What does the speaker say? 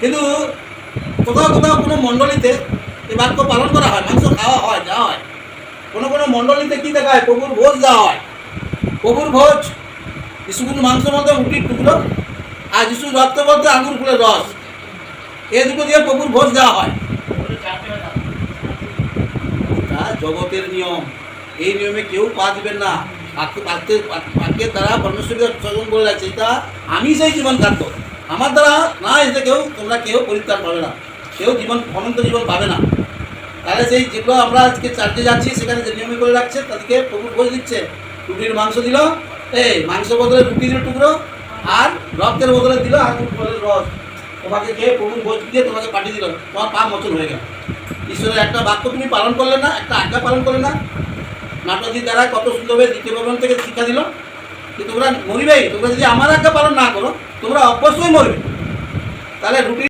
কিন্তু কোথাও কোথাও কোনো মণ্ডলীতে এই বাক্য পালন করা হয়, মাংস খাওয়া হয়, যাওয়া হয়। কোনো কোনো মণ্ডলীতে কী দেখায়, প্রভুর ভোজ দেওয়া হয়। প্রভুর ভোজ, যিশুগুলো মাংসের মধ্যে রুটির টুকরো আর যিশুর রক্তের মধ্যে আঙুর ফুলের রস, এই দুটো দিয়ে প্রভুর ভোজ দেওয়া হয়। এটা জগতের নিয়ম, এই নিয়মে কেউ পা দিবেন না। বাক্যের দ্বারা পরমেশ্বরী স্মরণ করে রাখছে, এটা আমি সেই জীবন খাদ্য, আমার দ্বারা না এসে তোমরা কেউ পরিত্রাণ পাবে না, কেউ অনন্ত জীবন পাবে না। তাহলে সেই যেগুলো আমরা আজকে চার্চে যাচ্ছি সেখানে যে নিয়মে করে রাখছে তাদেরকে প্রভুর ভোজ দিচ্ছে। রুটির মাংস দিল, মাংস বদলে রুটির টুকরো, আর রক্তের বদলে দিল আঙুর ফলের রস। তোমাকে খেয়ে প্রভুর ভোজ দিয়ে তোমাকে পাঠিয়ে দিল, তোমার পা মোচন হয়ে গেল। ঈশ্বরের একটা বাক্য তুমি পালন করলে না, একটা আজ্ঞা পালন করলে না। নাটকটির দ্বারা কত সুন্দরভাবে দ্বিতীয় ভবন থেকে শিক্ষা দিল যে তোমরা মরিবেই, তোমরা যদি আমার আজ্ঞা পালন না করো তোমরা অবশ্যই মরবে। তাহলে রুটি